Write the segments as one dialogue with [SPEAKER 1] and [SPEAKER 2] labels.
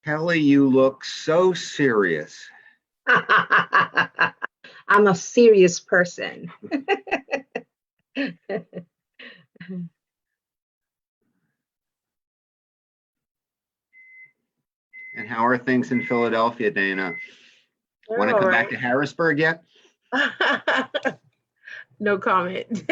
[SPEAKER 1] Kelly, you look so serious.
[SPEAKER 2] I'm a serious person.
[SPEAKER 1] And how are things in Philadelphia, Dana? Want
[SPEAKER 2] They're
[SPEAKER 1] to
[SPEAKER 2] all
[SPEAKER 1] come back
[SPEAKER 2] right.
[SPEAKER 1] to Harrisburg yet?
[SPEAKER 2] No comment.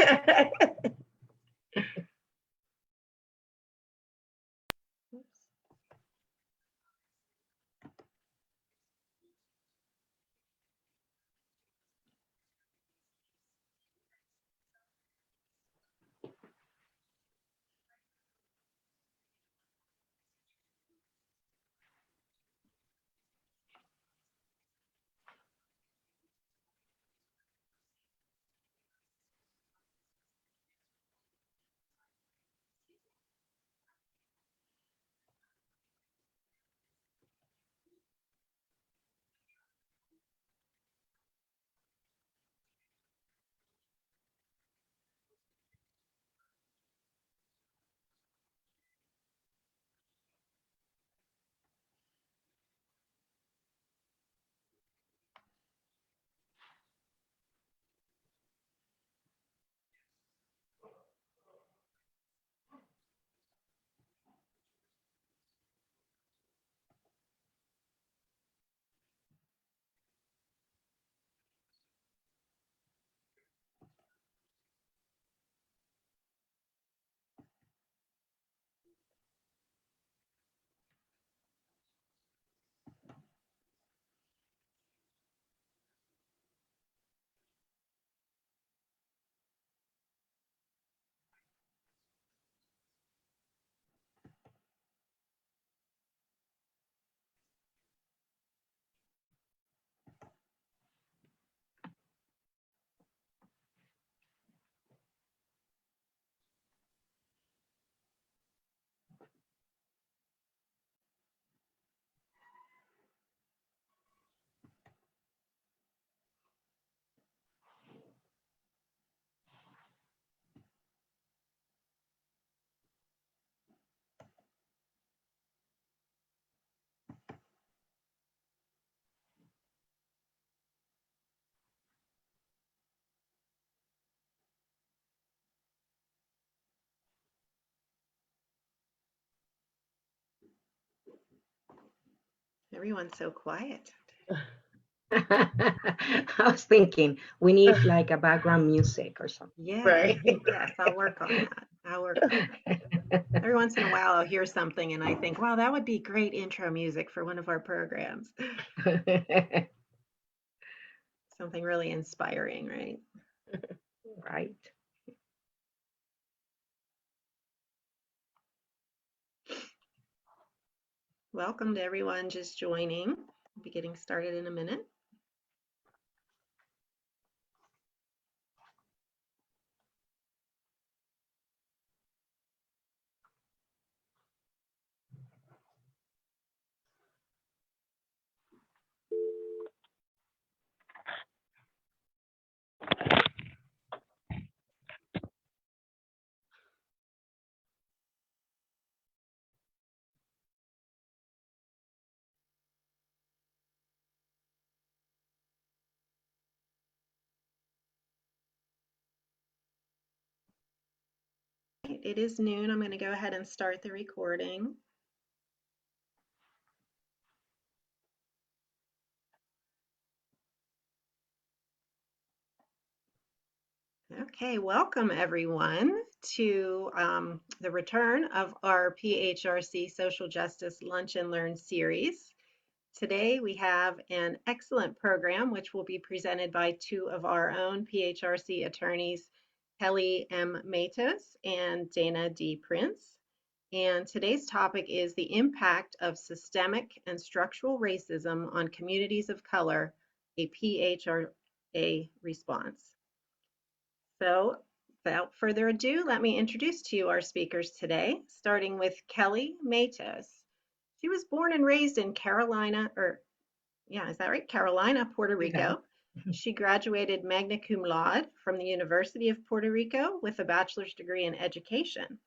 [SPEAKER 3] Everyone's so quiet.
[SPEAKER 2] I was thinking we need like a background music or something.
[SPEAKER 3] Yeah.
[SPEAKER 2] Right.
[SPEAKER 3] Yes, I'll work on that. I'll work on that. Every once in a while, I'll hear something and I think, wow, that would be great intro music for one of our programs. Something really inspiring, right?
[SPEAKER 2] Right.
[SPEAKER 3] Welcome to everyone just joining. We'll be getting started in a minute. It is noon. I'm going to go ahead and start the recording. Okay, welcome everyone to the return of our PHRC Social Justice Lunch and Learn series. Today we have an excellent program which will be presented by two of our own PHRC attorneys, Kelly M. Matos and Dana D. Prince. And today's topic is the impact of systemic and structural racism on communities of color, a PHRA response. So without further ado, let me introduce to you our speakers today, starting with Kelly Matos. She was born and raised in Carolina, is that right? Carolina, Puerto Rico. She graduated magna cum laude from the University of Puerto Rico with a bachelor's degree in education.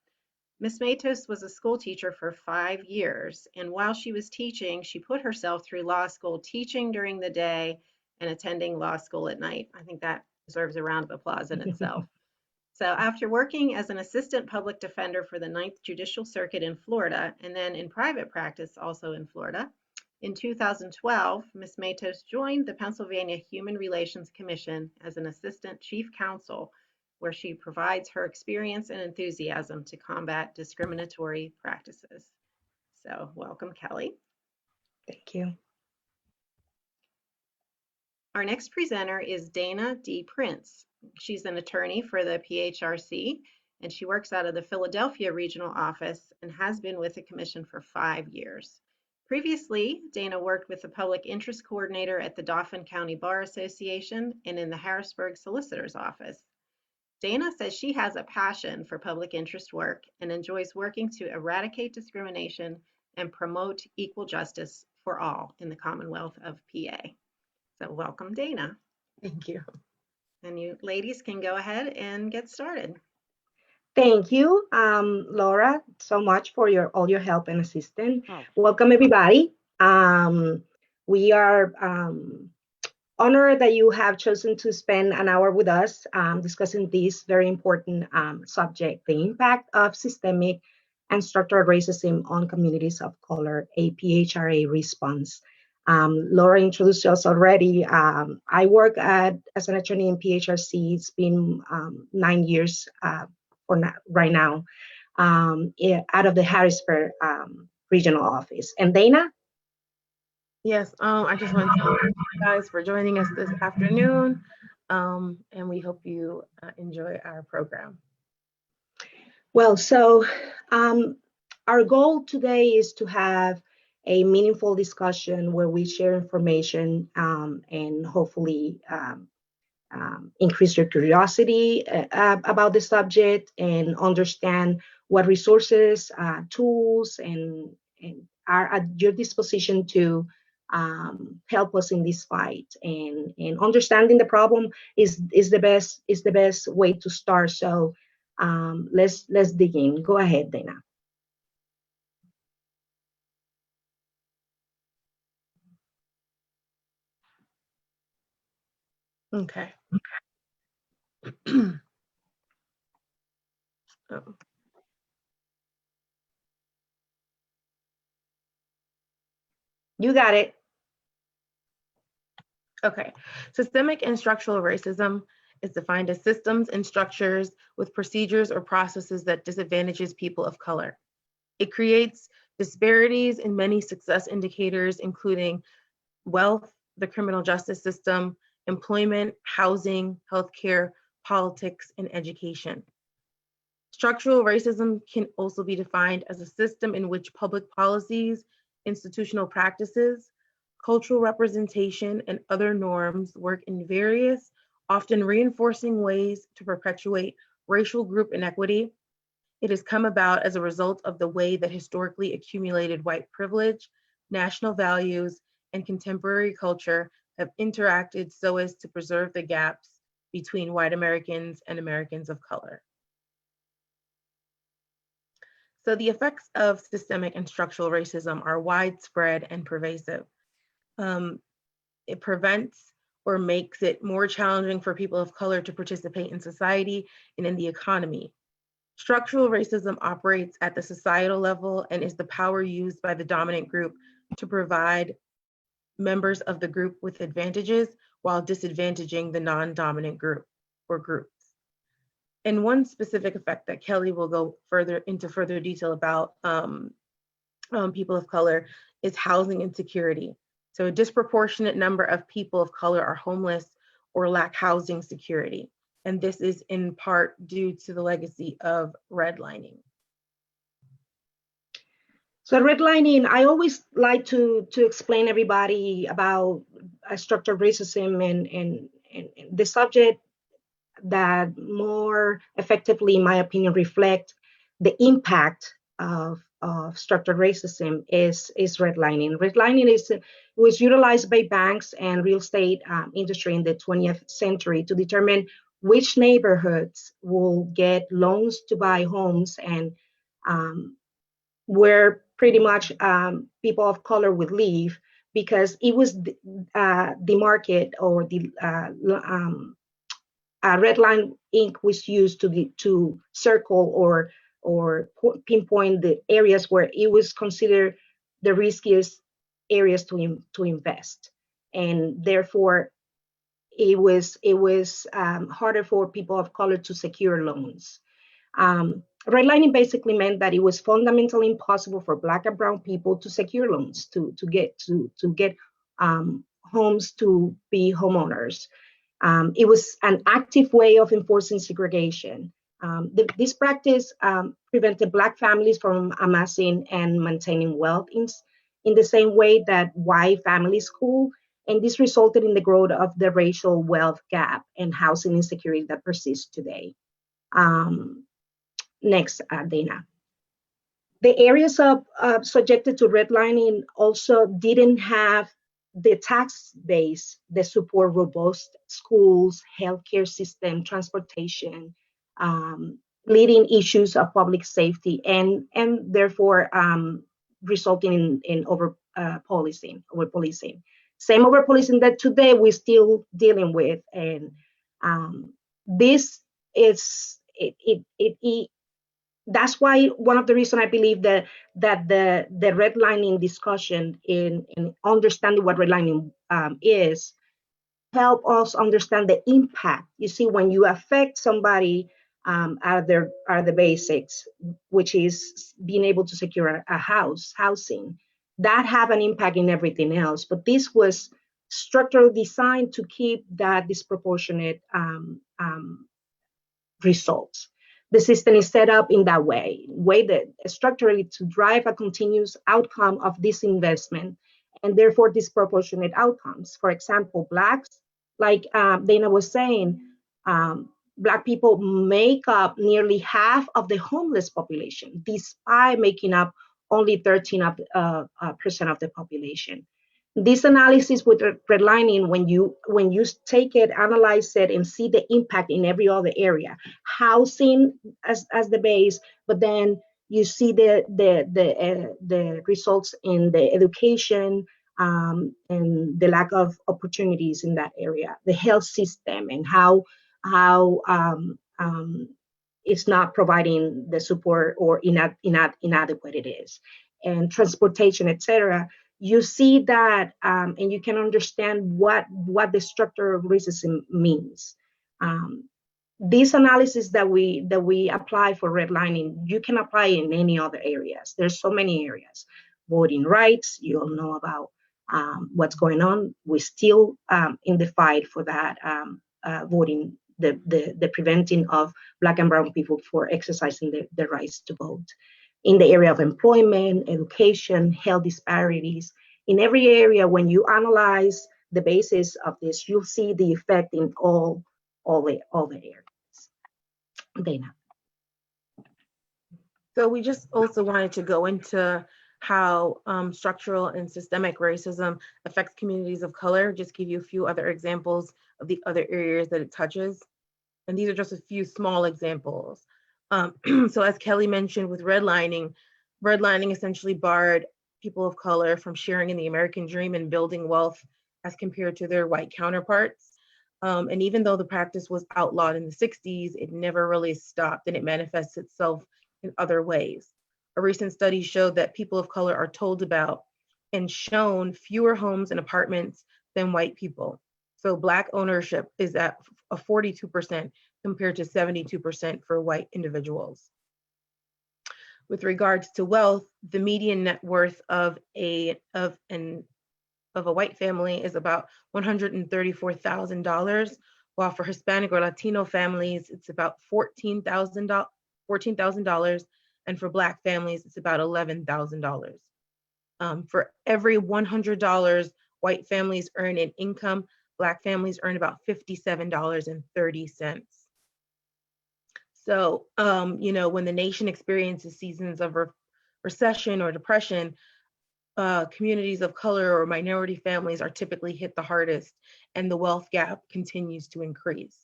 [SPEAKER 3] Ms. Matos was a school teacher for 5 years, and while she was teaching, she put herself through law school, teaching during the day and attending law school at night. I think that deserves a round of applause in itself. So after working as an assistant public defender for the Ninth Judicial Circuit in Florida, and then in private practice also in Florida, in 2012, Ms. Matos joined the Pennsylvania Human Relations Commission as an assistant chief counsel, where she provides her experience and enthusiasm to combat discriminatory practices. So welcome, Kelly.
[SPEAKER 2] Thank you.
[SPEAKER 3] Our next presenter is Dana D. Prince. She's an attorney for the PHRC, and she works out of the Philadelphia regional office and has been with the commission for 5 years. Previously, Dana worked with the public interest coordinator at the Dauphin County Bar Association and in the Harrisburg Solicitor's Office. Dana says she has a passion for public interest work and enjoys working to eradicate discrimination and promote equal justice for all in the Commonwealth of PA. So welcome, Dana.
[SPEAKER 4] Thank you.
[SPEAKER 3] And you ladies can go ahead and get started.
[SPEAKER 2] Thank you, Laura, so much for all your help and assistance.
[SPEAKER 4] Oh.
[SPEAKER 2] Welcome, everybody. We are honored that you have chosen to spend an hour with us discussing this very important subject, the impact of systemic and structural racism on communities of color, a PHRA response. Laura introduced us already. I work as an attorney in PHRC. It's been 9 years right now out of the Harrisburg regional office. And Dana?
[SPEAKER 4] Yes, I just want to thank you guys for joining us this afternoon, and we hope you enjoy our program.
[SPEAKER 2] Well, so our goal today is to have a meaningful discussion where we share information and hopefully increase your curiosity about the subject and understand what resources, tools, and are at your disposition to help us in this fight. And understanding the problem is the best way to start. So let's dig in. Go ahead, Dana.
[SPEAKER 4] Okay. Oh.
[SPEAKER 2] You got it.
[SPEAKER 4] Okay. Systemic and structural racism is defined as systems and structures with procedures or processes that disadvantages people of color. It creates disparities in many success indicators, including wealth, the criminal justice system, employment, housing, healthcare, politics, and education. Structural racism can also be defined as a system in which public policies, institutional practices, cultural representation, and other norms work in various, often reinforcing ways to perpetuate racial group inequity. It has come about as a result of the way that historically accumulated white privilege, national values, and contemporary culture have interacted so as to preserve the gaps between white Americans and Americans of color. So the effects of systemic and structural racism are widespread and pervasive. It prevents or makes it more challenging for people of color to participate in society and in the economy. Structural racism operates at the societal level and is the power used by the dominant group to provide members of the group with advantages while disadvantaging the non-dominant group or groups. And one specific effect that Kelly will go into further detail about people of color is housing insecurity. So a disproportionate number of people of color are homeless or lack housing security. And this is in part due to the legacy of redlining.
[SPEAKER 2] So redlining, I always like to explain everybody about structural racism and the subject that more effectively, in my opinion, reflect the impact of structural racism is redlining. Redlining was utilized by banks and real estate industry in the 20th century to determine which neighborhoods will get loans to buy homes and where pretty much people of color would live, because it was the market, or the red line ink was used to circle or pinpoint the areas where it was considered the riskiest areas to invest, and therefore it was harder for people of color to secure loans. Redlining basically meant that it was fundamentally impossible for Black and Brown people to secure loans, to get homes, to be homeowners. It was an active way of enforcing segregation. This practice prevented Black families from amassing and maintaining wealth in the same way that white families could, and this resulted in the growth of the racial wealth gap and housing insecurity that persists today. Next, Dana. The areas subjected to redlining also didn't have the tax base that support robust schools, healthcare system, transportation, leading issues of public safety, and therefore resulting in over policing. Same over policing that today we're still dealing with, and this is that's why one of the reasons I believe that the redlining discussion in understanding what redlining is help us understand the impact. You see, when you affect somebody are the basics, which is being able to secure a housing, that have an impact in everything else. But this was structurally designed to keep that disproportionate results. The system is set up in that way that structurally to drive a continuous outcome of this investment, and therefore disproportionate outcomes. For example, Blacks, like Dana was saying, Black people make up nearly half of the homeless population, despite making up only 13% of the population. This analysis with redlining, when you take it, analyze it, and see the impact in every other area, housing as the base, but then you see the results in the education and the lack of opportunities in that area, the health system, and how it's not providing the support, or inadequate it is, and transportation, etc. You see that, and you can understand what the structure of racism means. This analysis that we apply for redlining, you can apply in any other areas. There's so many areas. Voting rights, you all know about what's going on. We're still in the fight for that voting, the preventing of Black and Brown people for exercising their rights to vote. In the area of employment, education, health disparities, in every area, when you analyze the basis of this, you'll see the effect in all the areas. Dana.
[SPEAKER 4] So we just also wanted to go into how structural and systemic racism affects communities of color, just give you a few other examples of the other areas that it touches. And these are just a few small examples. So as Kelly mentioned with redlining essentially barred people of color from sharing in the American dream and building wealth as compared to their white counterparts. And even though the practice was outlawed in the 60s, it never really stopped, and it manifests itself in other ways. A recent study showed that people of color are told about and shown fewer homes and apartments than white people. So Black ownership is at a 42% compared to 72% for white individuals. With regards to wealth, the median net worth of a white family is about $134,000, while for Hispanic or Latino families, it's about $14,000, and for Black families, it's about $11,000. For every $100 white families earn in income, Black families earn about $57.30. So, when the nation experiences seasons of recession or depression, communities of color or minority families are typically hit the hardest, and the wealth gap continues to increase.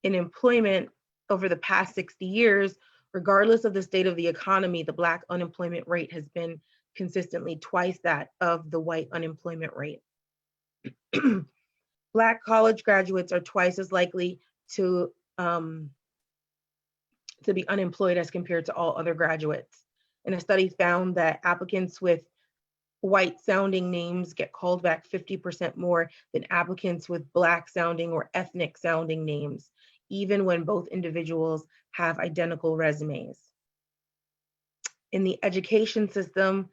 [SPEAKER 4] In employment, over the past 60 years, Regardless of the state of the economy, the Black unemployment rate has been consistently twice that of the white unemployment rate. Black college graduates are twice as likely to be unemployed as compared to all other graduates. And a study found that applicants with white sounding names get called back 50% more than applicants with Black sounding or ethnic sounding names, even when both individuals have identical resumes. In the education system,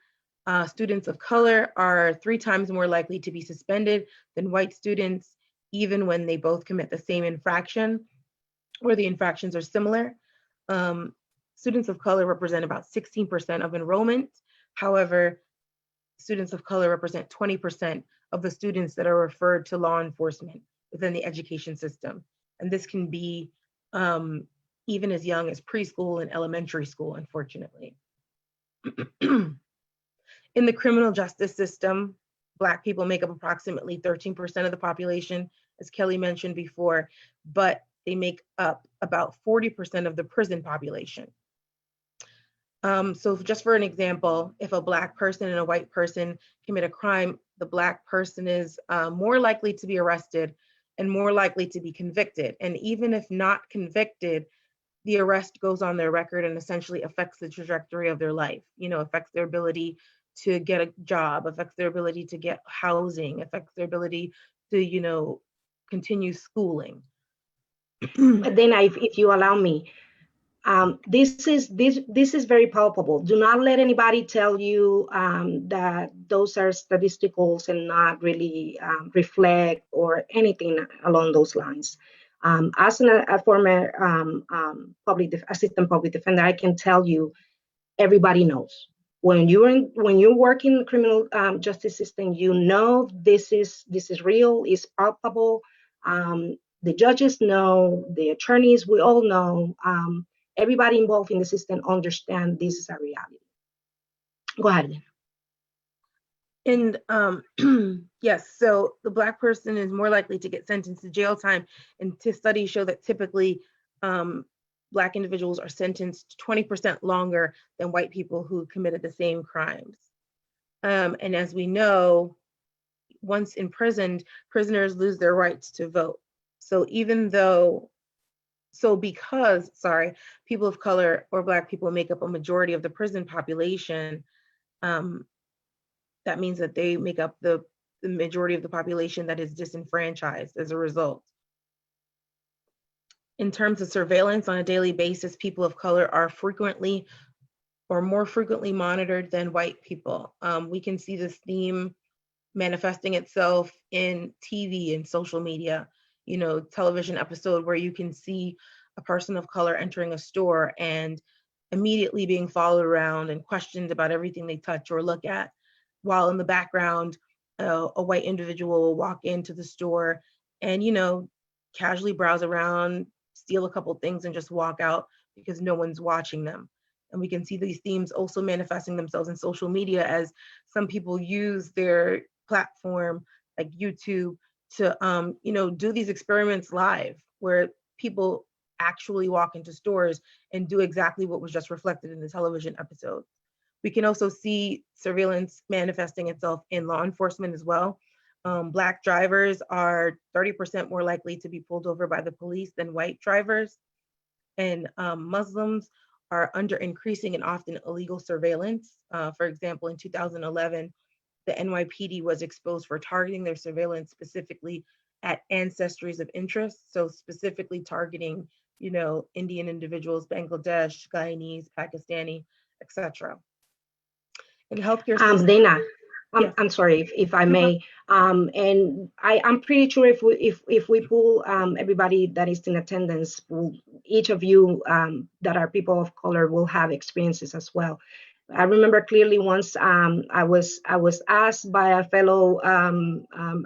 [SPEAKER 4] students of color are 3 times more likely to be suspended than white students, even when they both commit the same infraction or the infractions are similar. Students of color represent about 16% of enrollment. However, students of color represent 20% of the students that are referred to law enforcement within the education system. And this can be even as young as preschool and elementary school, unfortunately. In the criminal justice system, Black people make up approximately 13% of the population, as Kelly mentioned before, but they make up about 40% of the prison population. So just for an example, if a Black person and a white person commit a crime, the Black person is more likely to be arrested and more likely to be convicted. And even if not convicted, the arrest goes on their record and essentially affects the trajectory of their life, affects their ability to get a job, affects their ability to get housing, affects their ability to, continue schooling.
[SPEAKER 2] But then if you allow me, this is very palpable. Do not let anybody tell you that those are statisticals and not really reflect or anything along those lines. As a former assistant public defender, I can tell you, everybody knows. When you work in the criminal justice system, this is real, it's palpable. The judges know, the attorneys, we all know. Everybody involved in the system understand this is a reality. Go ahead.
[SPEAKER 4] And yes, so the Black person is more likely to get sentenced to jail time, and studies show that typically Black individuals are sentenced 20% longer than white people who committed the same crimes. And as we know, once imprisoned, prisoners lose their rights to vote. So because people of color or Black people make up a majority of the prison population, that means that they make up the majority of the population that is disenfranchised as a result. In terms of surveillance on a daily basis, people of color are frequently or more frequently monitored than white people. We can see this theme manifesting itself in TV and social media, television episode where you can see a person of color entering a store and immediately being followed around and questioned about everything they touch or look at, while in the background, a white individual will walk into the store and, casually browse around, steal a couple things and just walk out because no one's watching them. And we can see these themes also manifesting themselves in social media as some people use their platform like YouTube to, do these experiments live where people actually walk into stores and do exactly what was just reflected in the television episode. We can also see surveillance manifesting itself in law enforcement as well. Black drivers are 30% more likely to be pulled over by the police than white drivers. And Muslims are under increasing and often illegal surveillance. For example, in 2011, the NYPD was exposed for targeting their surveillance specifically at ancestries of interest. So specifically targeting, Indian individuals, Bangladesh, Guyanese, Pakistani, etc. In healthcare system,
[SPEAKER 2] Dana,
[SPEAKER 4] yes.
[SPEAKER 2] I'm sorry if I may, and I'm pretty sure if we pull everybody that is in attendance, each of you that are people of color will have experiences as well. I remember clearly once I was asked by a fellow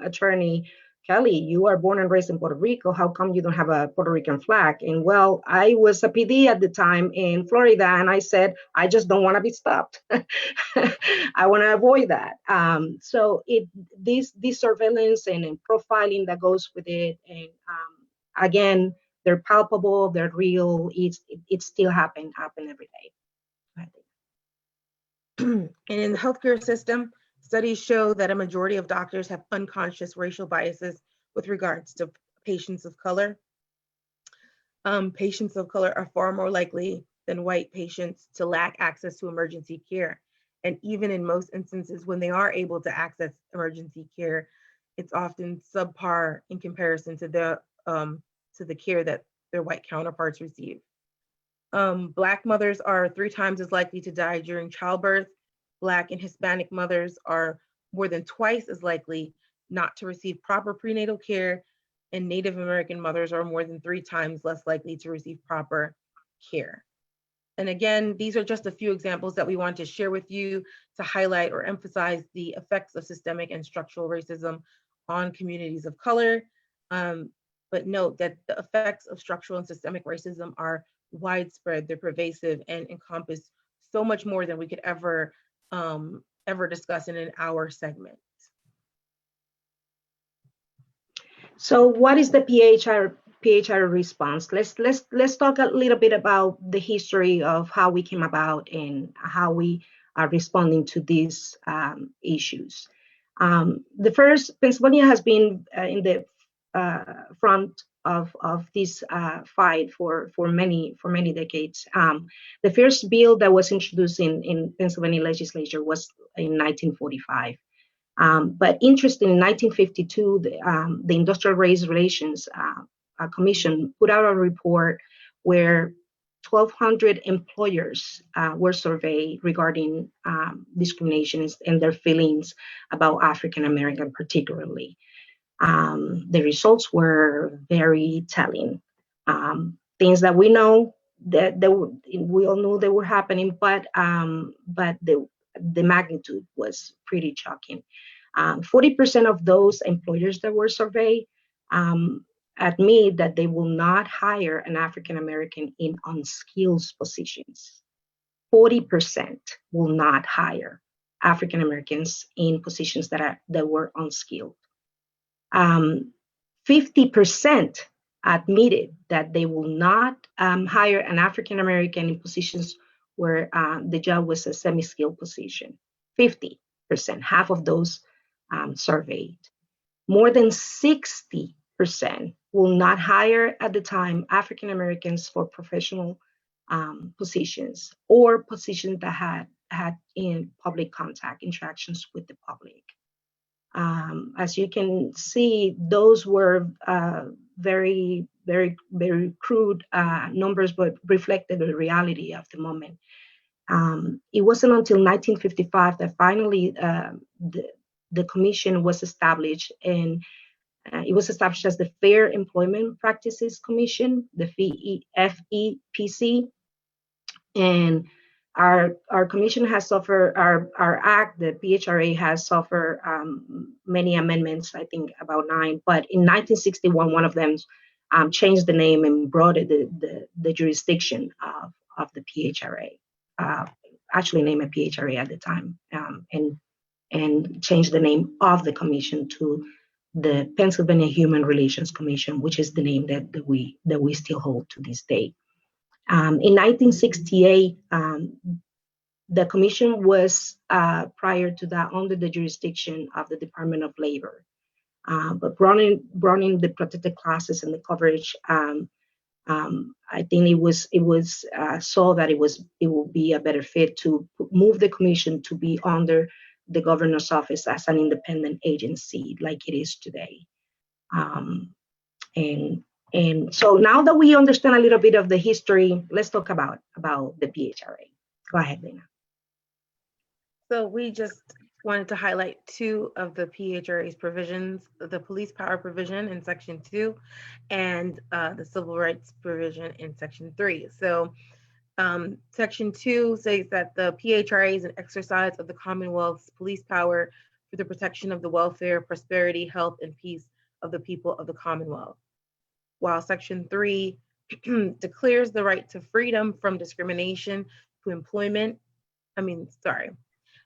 [SPEAKER 2] attorney, Kelly, you are born and raised in Puerto Rico. How come you don't have a Puerto Rican flag? And well, I was a PD at the time in Florida, and I said, I just don't want to be stopped. I want to avoid that. So this surveillance and profiling that goes with it, and again, they're palpable, they're real. It still happen every day.
[SPEAKER 4] And in the healthcare system, studies show that a majority of doctors have unconscious racial biases with regards to patients of color. Patients of color are far more likely than white patients to lack access to emergency care. And even in most instances, when they are able to access emergency care, it's often subpar in comparison to the care that their white counterparts receive. Black mothers are 3 times as likely to die during childbirth. Black and Hispanic mothers are more than twice as likely not to receive proper prenatal care, and Native American mothers are more than 3 times less likely to receive proper care. And again, these are just a few examples that we want to share with you to highlight or emphasize the effects of systemic and structural racism on communities of color. But note that the effects of structural and systemic racism are widespread, they're pervasive, and encompass so much more than we could ever discuss in an hour segment.
[SPEAKER 2] So what is the PHR response? Let's talk a little bit about the history of how we came about and how we are responding to these issues. The first, Pennsylvania has been in the front of this fight for many decades. The first bill that was introduced in Pennsylvania legislature was in 1945. But interesting, in 1952, the Industrial Race Relations Commission put out a report where 1,200 employers were surveyed regarding discrimination and their feelings about African American particularly. The results were very telling. Things that we know that we all knew they were happening, but the magnitude was pretty shocking. 40% of those employers that were surveyed admit that they will not hire an African American in unskilled positions. 40% will not hire African Americans in positions that were unskilled. 50% admitted that they will not hire an African American in positions where the job was a semi-skilled position. 50%, half of those surveyed. More than 60% will not hire at the time African Americans for professional positions or positions that had in public contact interactions with the public. As you can see, those were very, very, very crude numbers, but reflected the reality of the moment. It wasn't until 1955 that finally the commission was established, and it was established as the Fair Employment Practices Commission, the FEPC, and our commission has suffered, our act, the PHRA has suffered many amendments, I think about 9, but in 1961, one of them changed the name and brought it the jurisdiction of the PHRA, actually named it PHRA at the time, and changed the name of the commission to the Pennsylvania Human Relations Commission, which is the name that we still hold to this day. In 1968, the commission was prior to that under the jurisdiction of the Department of Labor, but brought in the protected classes and the coverage. I think it was saw that it would be a better fit to move the commission to be under the governor's office as an independent agency like it is today. And so now that we understand a little bit of the history, let's talk about the PHRA. Go ahead, Lena.
[SPEAKER 4] So we just wanted to highlight 2 of the PHRA's provisions, the police power provision in Section 2 and the civil rights provision in Section 3. So Section 2 says that the PHRA is an exercise of the Commonwealth's police power for the protection of the welfare, prosperity, health, and peace of the people of the Commonwealth. While Section 3 declares the right to freedom from discrimination to employment,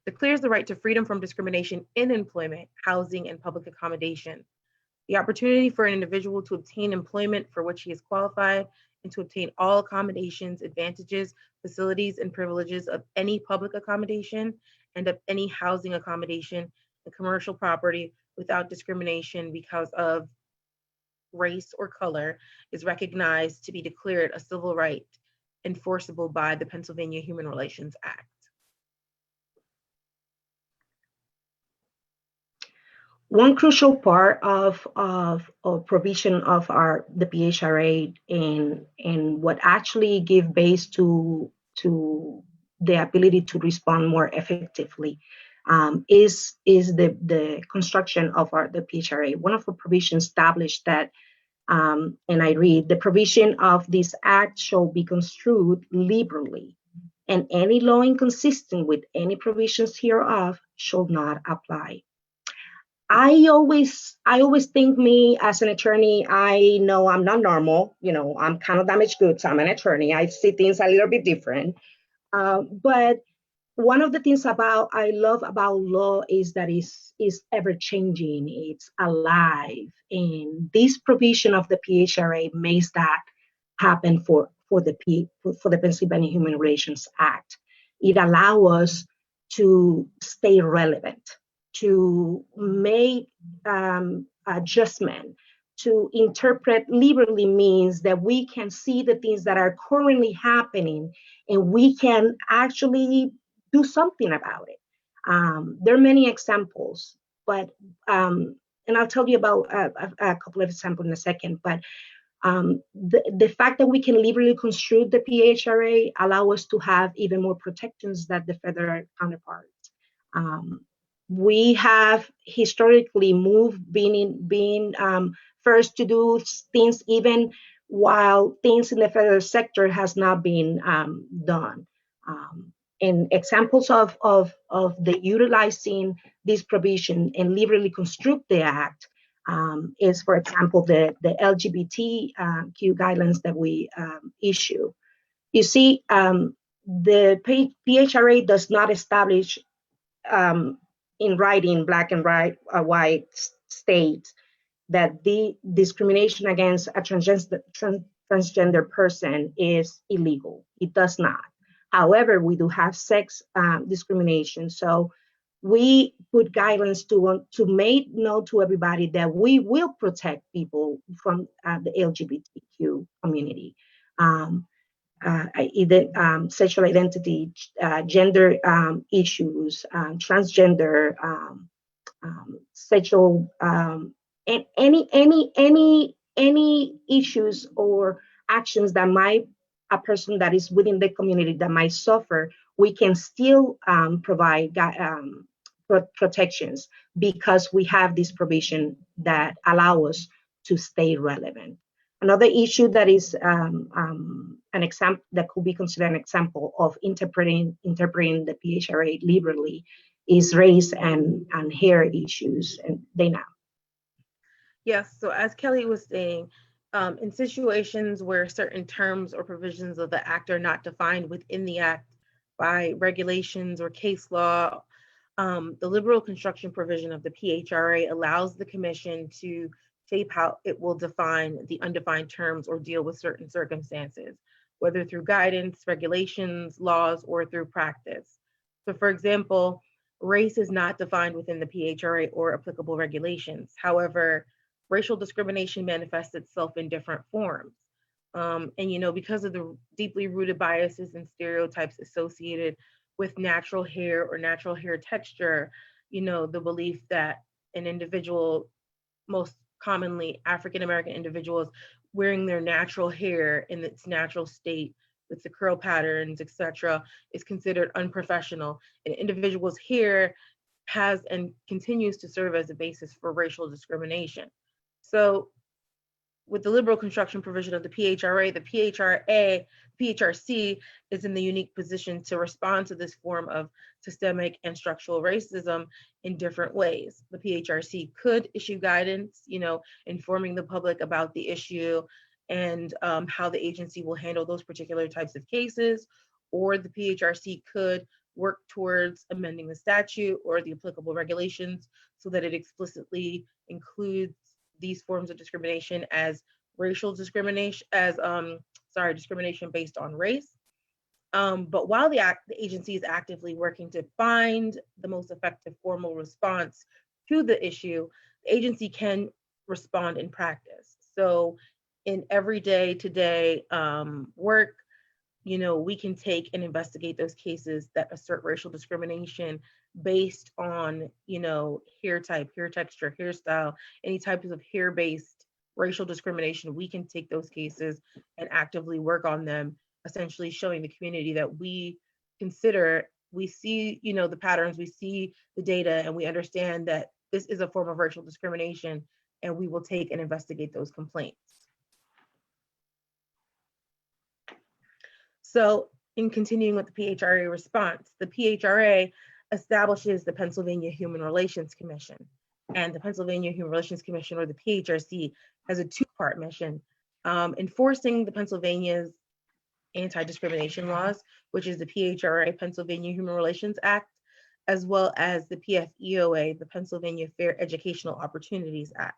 [SPEAKER 4] declares the right to freedom from discrimination in employment, housing, and public accommodation. The opportunity for an individual to obtain employment for which he is qualified and to obtain all accommodations, advantages, facilities, and privileges of any public accommodation and of any housing accommodation and commercial property without discrimination because of race or color is recognized to be declared a civil right enforceable by the Pennsylvania Human Relations Act.
[SPEAKER 2] One crucial part of provision of the PHRA and what actually give base to the ability to respond more effectively is the construction of the PHRA. One of the provisions established that, and I read, the provision of this act shall be construed liberally, and any law inconsistent with any provisions hereof shall not apply. I always think, me as an attorney, I know I'm not normal. I'm kind of damaged goods. I'm an attorney. I see things a little bit different. But one of the things I love about law is that it's ever changing. It's alive, and this provision of the PHRA makes that happen for the Pennsylvania Human Relations Act. It allows us to stay relevant, to make adjustment, to interpret liberally means that we can see the things that are currently happening and we can actually do something about it. There are many examples, but and I'll tell you about a couple of examples in a second. But the fact that we can liberally construe the PHRA allow us to have even more protections than the federal counterparts. We have historically being first to do things even while things in the federal sector has not been done. And examples of the utilizing this provision and liberally construct the act is, for example, the LGBTQ guidelines that we issue. You see, the PHRA does not establish in writing, black and white states, that the discrimination against a transgender person is illegal. It does not. However, we do have sex discrimination. So we put guidelines to make known to everybody that we will protect people from the LGBTQ community. Sexual identity, gender issues, transgender, sexual, and any issues or actions that a person that is within the community that might suffer, we can still provide protections because we have this provision that allow us to stay relevant. Another issue that is an example that could be considered an example of interpreting the PHRA liberally is race and hair issues. And Dana.
[SPEAKER 4] Yes, so as Kelly was saying, in situations where certain terms or provisions of the act are not defined within the act by regulations or case law, the liberal construction provision of the PHRA allows the commission to shape how it will define the undefined terms or deal with certain circumstances, whether through guidance, regulations, laws, or through practice. So for example, race is not defined within the PHRA or applicable regulations. However, racial discrimination manifests itself in different forms. And because of the deeply rooted biases and stereotypes associated with natural hair or natural hair texture, the belief that an individual, most commonly African-American individuals, wearing their natural hair in its natural state with the curl patterns, etc., is considered unprofessional. And individuals' hair has and continues to serve as a basis for racial discrimination. So with the liberal construction provision of the PHRA, PHRC is in the unique position to respond to this form of systemic and structural racism in different ways. The PHRC could issue guidance, informing the public about the issue and how the agency will handle those particular types of cases, or the PHRC could work towards amending the statute or the applicable regulations so that it explicitly includes these forms of discrimination as racial discrimination, discrimination based on race. But while the agency is actively working to find the most effective formal response to the issue, the agency can respond in practice. So in everyday today work, we can take and investigate those cases that assert racial discrimination based on, hair type, hair texture, hairstyle, any types of hair-based racial discrimination. We can take those cases and actively work on them, essentially showing the community that we see, the patterns, we see the data, and we understand that this is a form of racial discrimination, and we will take and investigate those complaints. So in continuing with the PHRA response, the PHRA establishes the Pennsylvania Human Relations Commission. And the Pennsylvania Human Relations Commission, or the PHRC, has a two-part mission, enforcing the Pennsylvania's anti-discrimination laws, which is the PHRA, Pennsylvania Human Relations Act, as well as the PFEOA, the Pennsylvania Fair Educational Opportunities Act.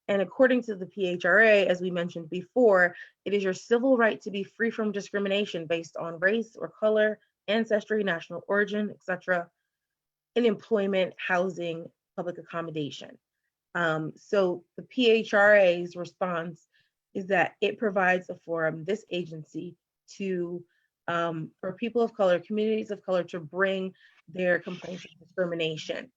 [SPEAKER 4] And according to the PHRA, as we mentioned before, it is your civil right to be free from discrimination based on race or color, ancestry, national origin, etc., in employment, housing, public accommodation. So the PHRA's response is that it provides a forum, this agency, for people of color, communities of color, to bring their complaints of discrimination.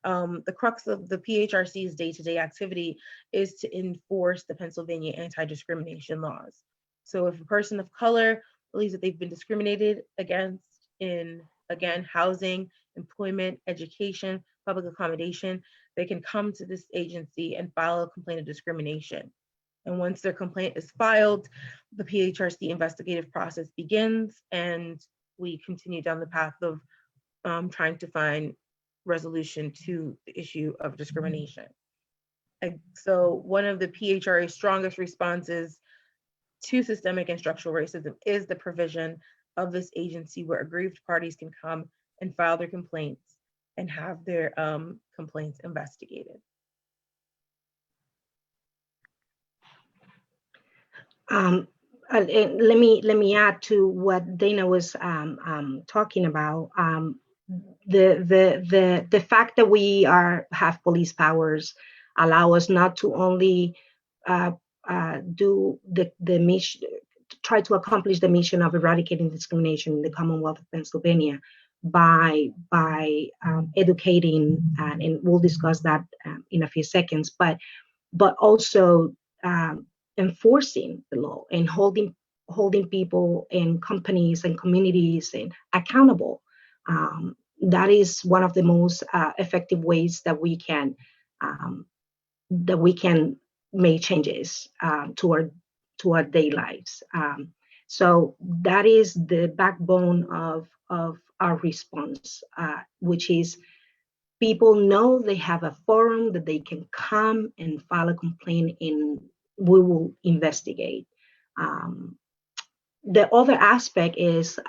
[SPEAKER 4] The crux of the PHRC's day-to-day activity is to enforce the Pennsylvania anti-discrimination laws. So if a person of color believes that they've been discriminated against in, again, housing, employment, education, public accommodation, they can come to this agency and file a complaint of discrimination. And once their complaint is filed, the PHRC investigative process begins, and we continue down the path of trying to find resolution to the issue of discrimination. And so one of the PHRA's strongest responses to systemic and structural racism is the provision of this agency where aggrieved parties can come and file their complaints and have their complaints investigated.
[SPEAKER 2] And let me add to what Dana was talking about. The fact that we have police powers allow us not to only do the mission, try to accomplish the mission of eradicating discrimination in the Commonwealth of Pennsylvania by educating, and we'll discuss that in a few seconds, but also enforcing the law and holding people and companies and communities and accountable. That is one of the most effective ways that we can make changes to our daily lives. So that is the backbone of our response, which is people know they have a forum that they can come and file a complaint, and we will investigate. The other aspect is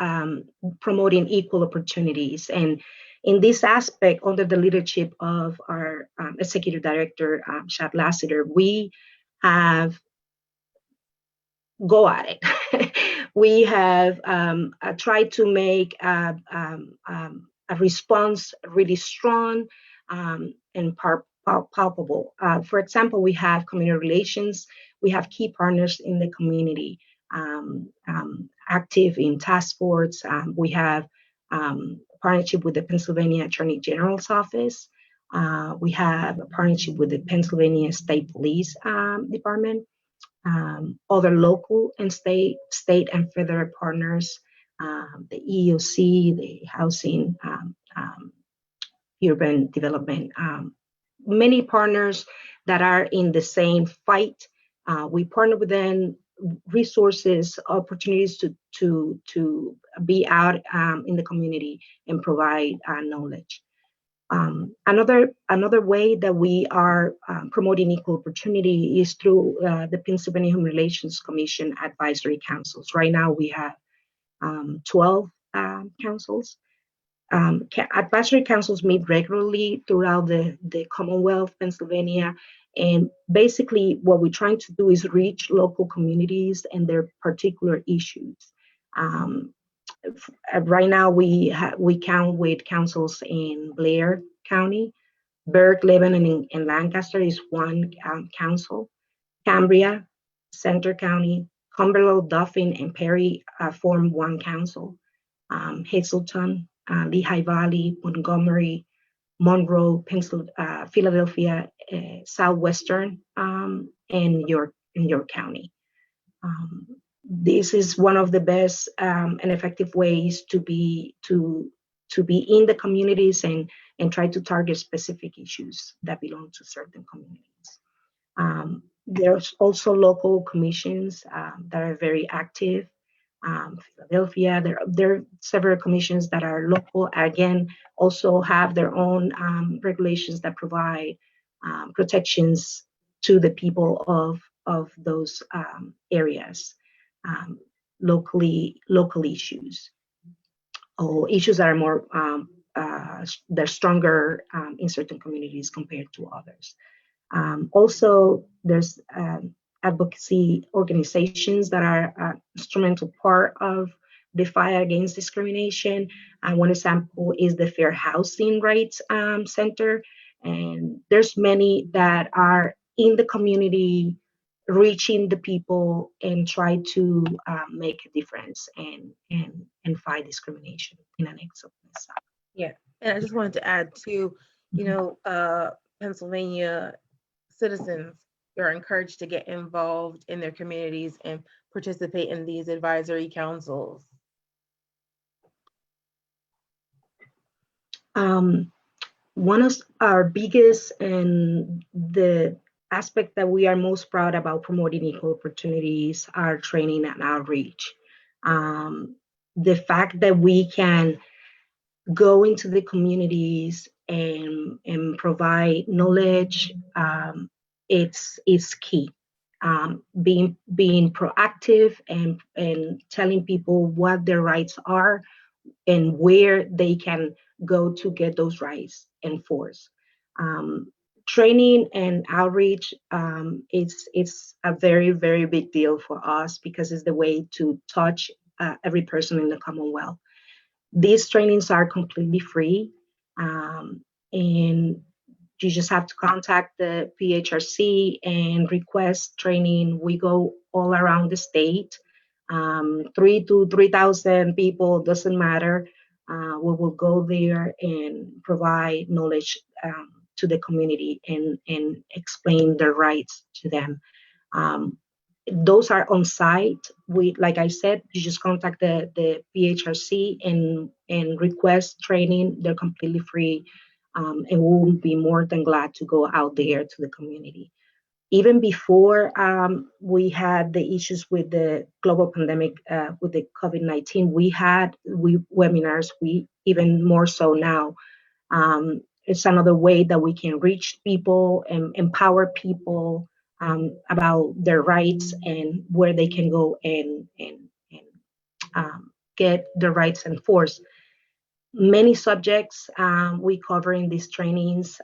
[SPEAKER 2] promoting equal opportunities. And in this aspect, under the leadership of our Executive Director, Chad Lassiter, we have go at it. We have tried to make a response really strong and palpable. For example, we have community relations. We have key partners in the community active in task force. We have partnership with the Pennsylvania Attorney General's office. We have a partnership with the Pennsylvania State Police Department. Other local and state and federal partners, the EOC, the Housing, Urban Development, many partners that are in the same fight. We partner with them, resources, opportunities to be out in the community and provide knowledge. Another way that we are promoting equal opportunity is through the Pennsylvania Human Relations Commission advisory councils. Right now we have 12 councils. Advisory councils meet regularly throughout the Commonwealth, Pennsylvania, And basically, what we're trying to do is reach local communities and their particular issues. Right now, we count with councils in Blair County, Burke, Lebanon, and Lancaster is one council. Cambria, Center County, Cumberland, Dauphin, and Perry form one council. Hazleton, Lehigh Valley, Montgomery, Monroe, Philadelphia, Southwestern, and York County. This is one of the best and effective ways to be in the communities and try to target specific issues that belong to certain communities. There's also local commissions that are very active. Philadelphia, there are several commissions that are local, again, also have their own regulations that provide protections to the people of those areas, local issues, or issues that are more, they're stronger in certain communities compared to others. Also, there's advocacy organizations that are an instrumental part of the fight against discrimination. One example is the Fair Housing Rights Center. And there's many that are in the community, reaching the people and try to make a difference and fight discrimination in an excellence.
[SPEAKER 4] Yeah, and I just wanted to add too, Pennsylvania citizens are encouraged to get involved in their communities and participate in these advisory councils.
[SPEAKER 2] One of our biggest and the aspect that we are most proud about promoting equal opportunities are training and outreach. The fact that we can go into the communities and provide knowledge, it's key. Being proactive and telling people what their rights are and where they can go to get those rights enforced. Training and outreach, it's a very, very big deal for us because it's the way to touch every person in the Commonwealth. These trainings are completely free, and you just have to contact the PHRC and request training. We go all around the state. 3,000 to 3,000 people, doesn't matter. We will go there and provide knowledge to the community and explain their rights to them. Those are on site. Like I said, you just contact the PHRC and request training. They're completely free, and we'll be more than glad to go out there to the community. Even before we had the issues with the global pandemic, with the COVID-19, we had webinars, even more so now. It's another way that we can reach people and empower people about their rights and where they can go and get their rights enforced. Many subjects we cover in these trainings,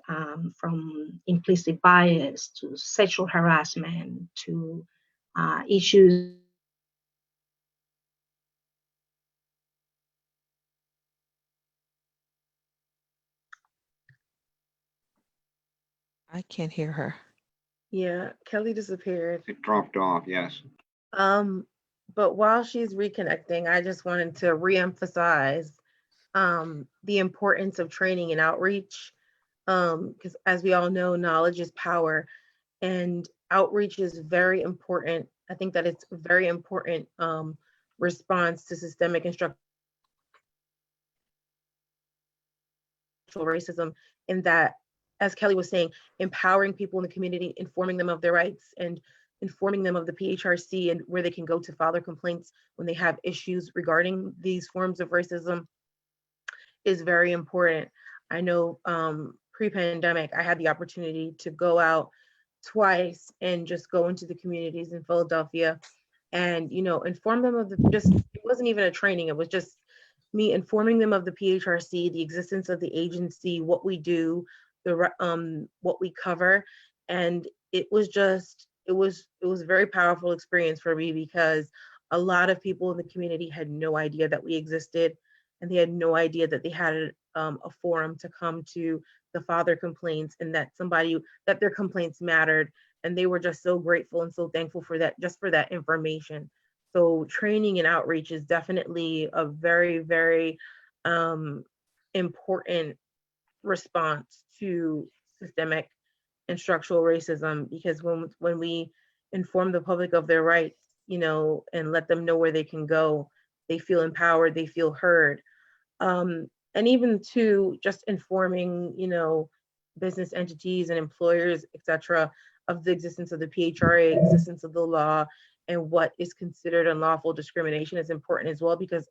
[SPEAKER 2] from implicit bias to sexual harassment to issues.
[SPEAKER 5] I can't hear her.
[SPEAKER 4] Yeah, Kelly disappeared.
[SPEAKER 1] It dropped off, yes.
[SPEAKER 4] But while she's reconnecting, I just wanted to reemphasize the importance of training and outreach, because as we all know, knowledge is power, and outreach is very important. I think that it's a very important response to systemic and structural racism, in that, as Kelly was saying, empowering people in the community, informing them of their rights, and informing them of the PHRC and where they can go to file their complaints when they have issues regarding these forms of racism is very important. I know pre-pandemic, I had the opportunity to go out twice and just go into the communities in Philadelphia and, inform them of it wasn't even a training, it was just me informing them of the PHRC, the existence of the agency, what we do, what we cover. And it was a very powerful experience for me, because a lot of people in the community had no idea that we existed, and they had no idea that they had a forum to come to father complaints, and that their complaints mattered. And they were just so grateful and so thankful for that, just for that information. So training and outreach is definitely a very, very important response to systemic and structural racism, because when we inform the public of their rights, and let them know where they can go, they feel empowered, they feel heard. And even to just informing, business entities and employers, etc., of the existence of the PHRA, existence of the law, and what is considered unlawful discrimination is important as well, because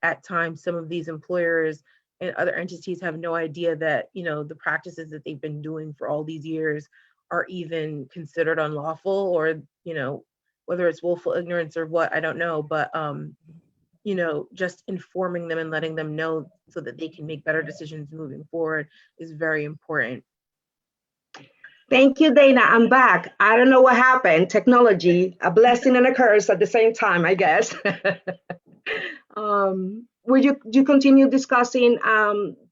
[SPEAKER 4] at times some of these employers and other entities have no idea that, the practices that they've been doing for all these years are even considered unlawful, or, whether it's willful ignorance or what, I don't know, but just informing them and letting them know so that they can make better decisions moving forward is very important.
[SPEAKER 2] Thank you, Dana. I'm back. I don't know what happened. Technology, a blessing and a curse at the same time, I guess. Would you continue discussing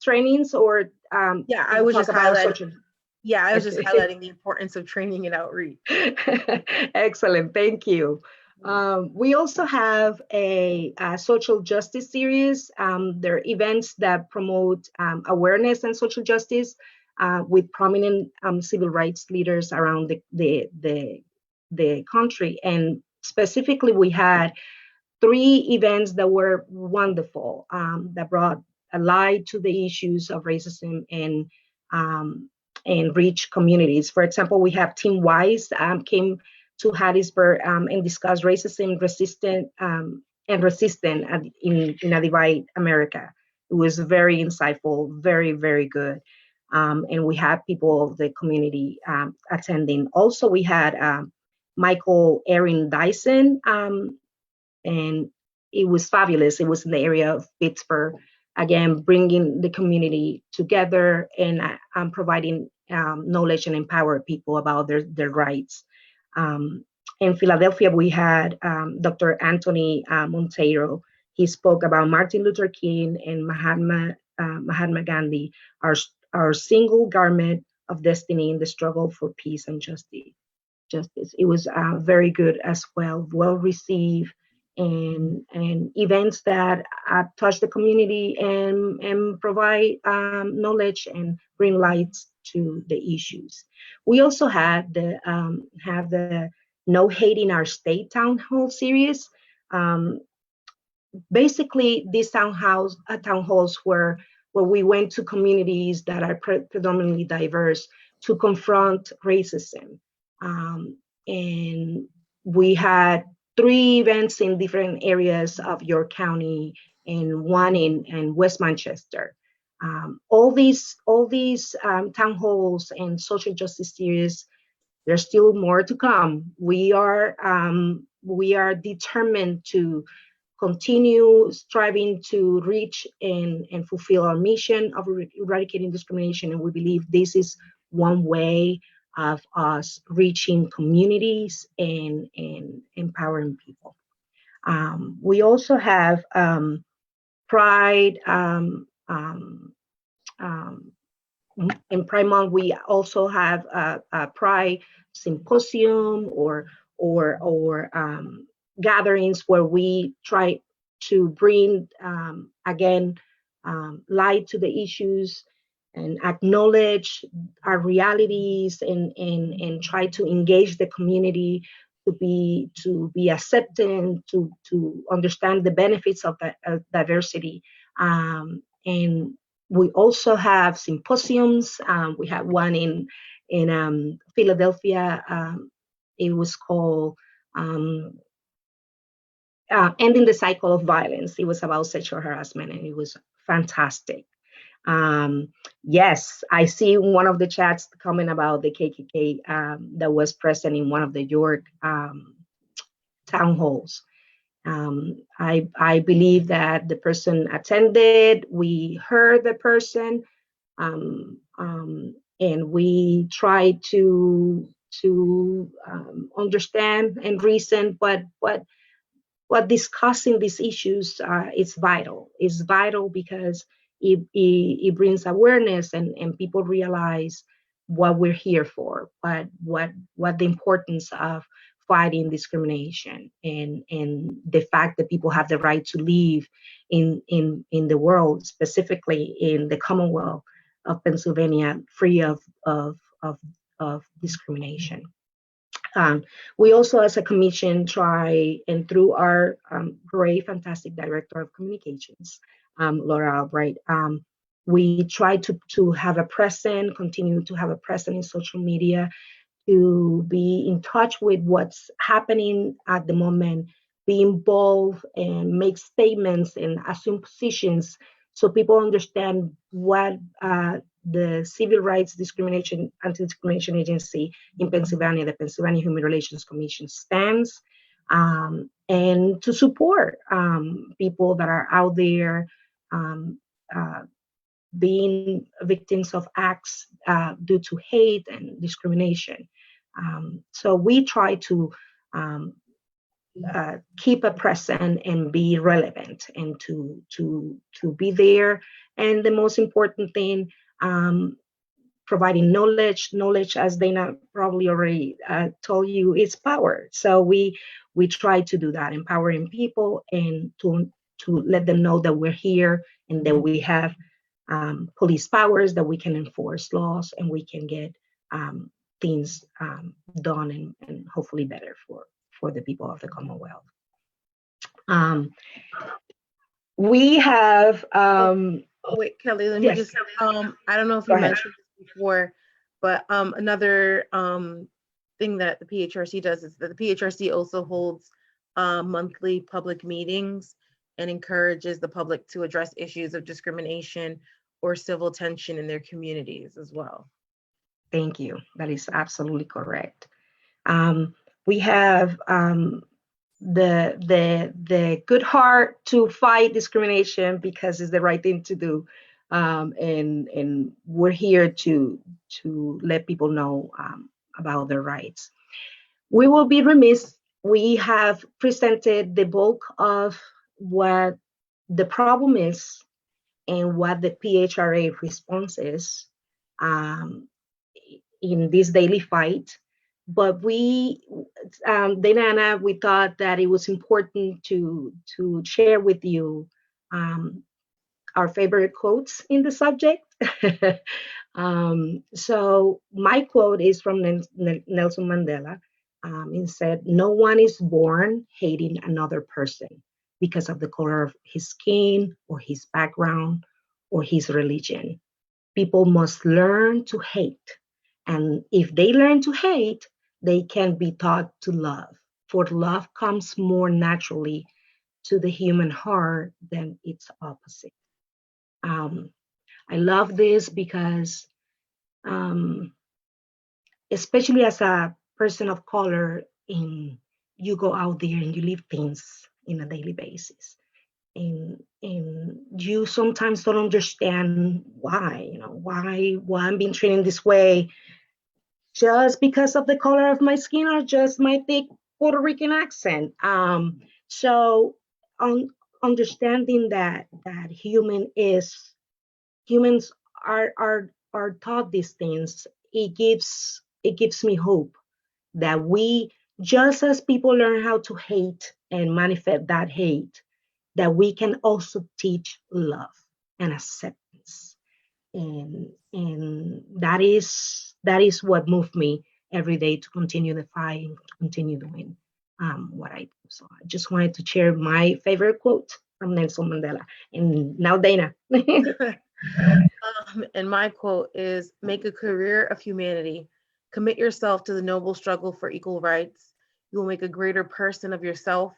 [SPEAKER 2] trainings, or
[SPEAKER 4] Yeah, I was just highlighting.
[SPEAKER 2] social?
[SPEAKER 4] Yeah, I was just highlighting the importance of training and outreach.
[SPEAKER 2] Excellent, thank you. We also have a social justice series. There are events that promote awareness and social justice with prominent civil rights leaders around the country. And specifically, we had 3 events that were wonderful, that brought a light to the issues of racism and rich communities. For example, we have Team Wise came to Hattiesburg and discussed racism resistant in a divided America. It was very insightful, very, very good. And we had people of the community attending. Also, we had Michael Erin Dyson, and it was fabulous. It was in the area of Pittsburgh, again, bringing the community together and providing knowledge and empower people about their rights. In Philadelphia, we had Dr. Anthony Monteiro. He spoke about Martin Luther King and Mahatma Gandhi, our single garment of destiny in the struggle for peace and justice. It was very good as well, well received, and events that touch the community and provide knowledge and bring lights to the issues. We also had have the No Hate in Our State town hall series. Basically, these town halls where we went to communities that are predominantly diverse to confront racism. And we had 3 events in different areas of York County and 1 in West Manchester. All these town halls and social justice series, there's still more to come. We are determined to continue striving to reach and fulfill our mission of eradicating discrimination, and we believe this is one way of us reaching communities and empowering people. We also have Pride. In Pride Month, we also have a Pride symposium or gatherings where we try to bring again light to the issues and acknowledge our realities and try to engage the community to be accepting, to understand the benefits of diversity. And we also have symposiums. We had one in Philadelphia. It was called Ending the Cycle of Violence. It was about sexual harassment, and it was fantastic. Yes, I see one of the chats comment about the KKK that was present in one of the York town halls. I believe that the person attended, we heard the person, and we tried to understand and reason, but discussing these issues is vital. It's vital because it brings awareness, and people realize what we're here for, but what the importance of fighting discrimination, and the fact that people have the right to live in the world, specifically in the Commonwealth of Pennsylvania, free of discrimination. We also, as a commission, try, and through our great, fantastic director of communications, Laura Albright, we try to have a presence, continue to have a presence in social media, to be in touch with what's happening at the moment, be involved and make statements and assume positions so people understand what the Civil Rights Anti-Discrimination Agency in Pennsylvania, the Pennsylvania Human Relations Commission, stands, and to support people that are out there being victims of acts due to hate and discrimination. So we try to keep a presence and be relevant, and to be there. And the most important thing, providing knowledge, as Dana probably already told you, is power. So we try to do that, empowering people, and to let them know that we're here, and that we have police powers, that we can enforce laws, and we can get things done, and hopefully better for the people of the Commonwealth. We have
[SPEAKER 4] Wait, Kelly, let me
[SPEAKER 2] yes.
[SPEAKER 4] just, I don't know if
[SPEAKER 2] Go
[SPEAKER 4] you
[SPEAKER 2] ahead.
[SPEAKER 4] mentioned this before, but another thing that the PHRC does is that the PHRC also holds monthly public meetings and encourages the public to address issues of discrimination or civil tension in their communities as well.
[SPEAKER 2] Thank you. That is absolutely correct. We have the good heart to fight discrimination because it's the right thing to do, and we're here to let people know about their rights. We will be remiss. We have presented the bulk of what the problem is and what the PHRA response is in this daily fight. But we, Dana and I, we thought that it was important to share with you our favorite quotes in the subject. So my quote is from Nelson Mandela. He said, "No one is born hating another person because of the color of his skin or his background or his religion. People must learn to hate. And if they learn to hate, they can be taught to love. For love comes more naturally to the human heart than its opposite." I love this because, especially as a person of color, you go out there and you live things in a daily basis, and you sometimes don't understand why, why I'm being treated this way, just because of the color of my skin or just my thick Puerto Rican accent. So understanding that humans are taught these things, it gives me hope that we, just as people learn how to hate and manifest that hate, that we can also teach love and acceptance. And that is what moved me every day to continue the fight and to continue doing what I do. So I just wanted to share my favorite quote from Nelson Mandela. And now Dana.
[SPEAKER 4] And my quote is, "Make a career of humanity. Commit yourself to the noble struggle for equal rights. You will make a greater person of yourself,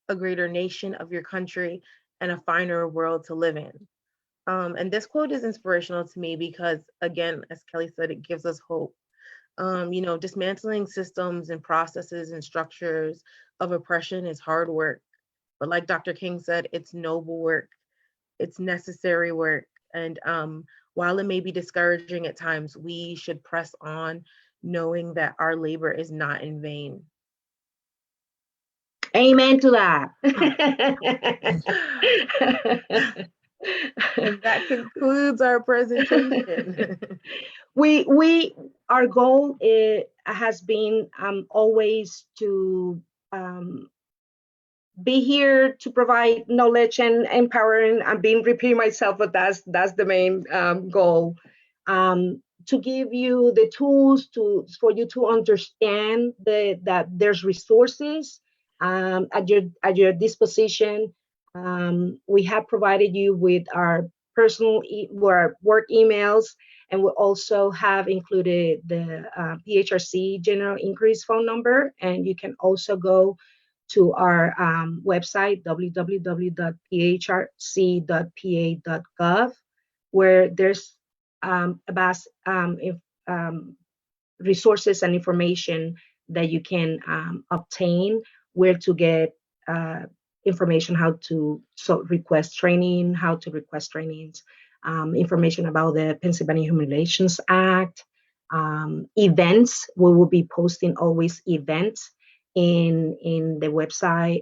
[SPEAKER 4] a greater nation of your country, and a finer world to live in." And this quote is inspirational to me because, again, as Kelly said, it gives us hope. Dismantling systems and processes and structures of oppression is hard work. But like Dr. King said, it's noble work. It's necessary work. And while it may be discouraging at times, we should press on. knowing that our labor is not in vain.
[SPEAKER 2] Amen to that.
[SPEAKER 4] And that concludes our presentation.
[SPEAKER 2] Our goal has been always to be here to provide knowledge and empowering. I'm being repeating myself, but that's the main goal. To give you the tools for you to understand that there's resources at your disposition. We have provided you with our personal our work emails, and we also have included the PHRC General Inquiries phone number, and you can also go to our website, www.phrc.pa.gov, where there's vast resources and information that you can obtain, where to get information, how to request training, how to request trainings, information about the Pennsylvania Human Relations Act, events. We will be posting always events in the website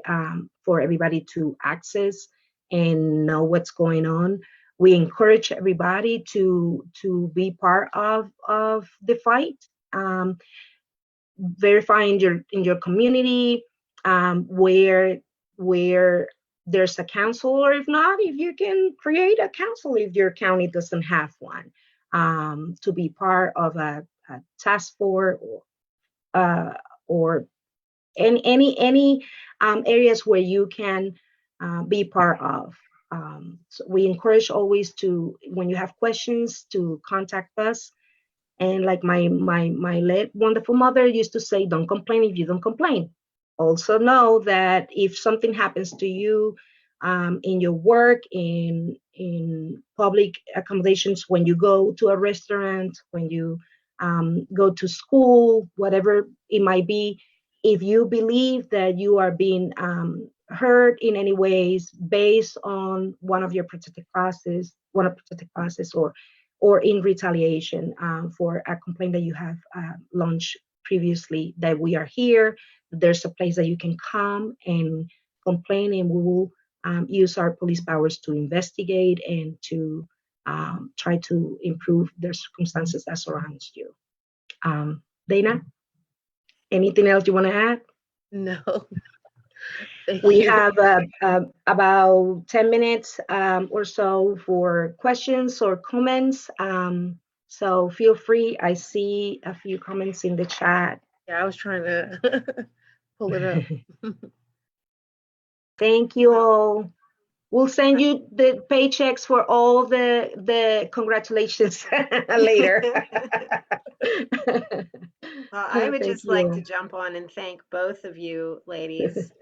[SPEAKER 2] for everybody to access and know what's going on. We encourage everybody to be part of the fight. Verify in your community where there's a council, or if not, if you can create a council if your county doesn't have one, to be part of a task force or any areas where you can be part of. So we encourage always to, when you have questions, to contact us. And like my late wonderful mother used to say, don't complain if you don't complain. Also know that if something happens to you in your work, in public accommodations, when you go to a restaurant, when you go to school, whatever it might be, if you believe that you are being hurt in any ways based on one of protected classes, or in retaliation for a complaint that you have launched previously, that we are here. There's a place that you can come and complain, and we will use our police powers to investigate and to try to improve the circumstances that surrounds you. Dana, anything else you want to add?
[SPEAKER 4] No. Thank
[SPEAKER 2] We
[SPEAKER 4] you.
[SPEAKER 2] have about 10 minutes or so for questions or comments. So feel free. I see a few comments in the chat.
[SPEAKER 4] Yeah, I was trying to pull it up.
[SPEAKER 2] Thank you all. We'll send you the paychecks for all the congratulations later.
[SPEAKER 3] Well, I would
[SPEAKER 2] Thank
[SPEAKER 3] just like
[SPEAKER 2] you.
[SPEAKER 3] to jump on and thank both of you ladies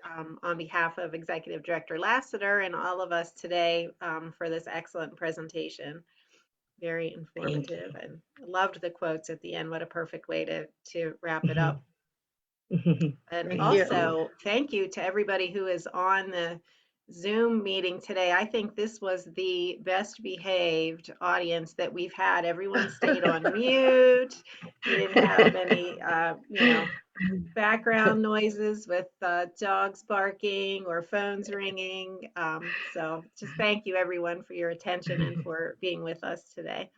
[SPEAKER 3] on behalf of Executive Director Lassiter and all of us today for this excellent presentation. Very informative, and loved the quotes at the end. What a perfect way to wrap it up. And
[SPEAKER 4] Thank
[SPEAKER 3] also, thank you to everybody who is on the Zoom meeting today. I think this was the best behaved audience that we've had. Everyone stayed on mute. We didn't have any, background noises with dogs barking or phones ringing. So just thank you everyone for your attention and for being with us today.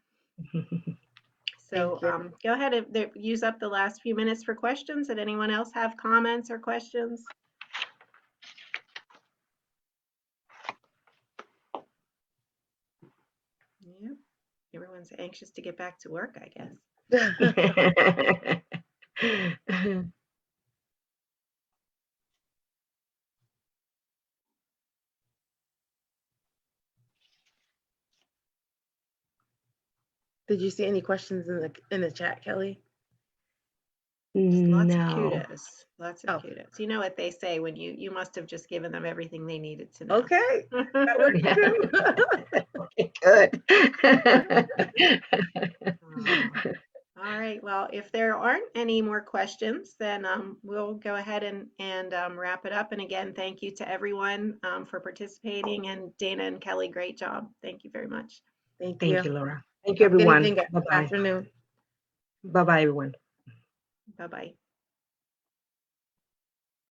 [SPEAKER 3] So go ahead and use up the last few minutes for questions. Did anyone else have comments or questions? Yep. Everyone's anxious to get back to work, I guess.
[SPEAKER 4] Did you see any questions in the chat, Kelly?
[SPEAKER 3] Lots
[SPEAKER 2] No.
[SPEAKER 3] of kudos. Lots of kudos. You know what they say when you must have just given them everything they needed to know.
[SPEAKER 4] Okay. That works
[SPEAKER 2] Okay, good.
[SPEAKER 3] All right. Well, if there aren't any more questions, then we'll go ahead and wrap it up. And again, thank you to everyone for participating. And Dana and Kelly, great job. Thank you very much.
[SPEAKER 2] Thank you, Laura. Thank you,
[SPEAKER 4] Have a good
[SPEAKER 2] everyone.
[SPEAKER 4] evening,
[SPEAKER 2] Bye-bye.
[SPEAKER 4] afternoon.
[SPEAKER 2] Bye-bye, everyone.
[SPEAKER 3] Bye-bye.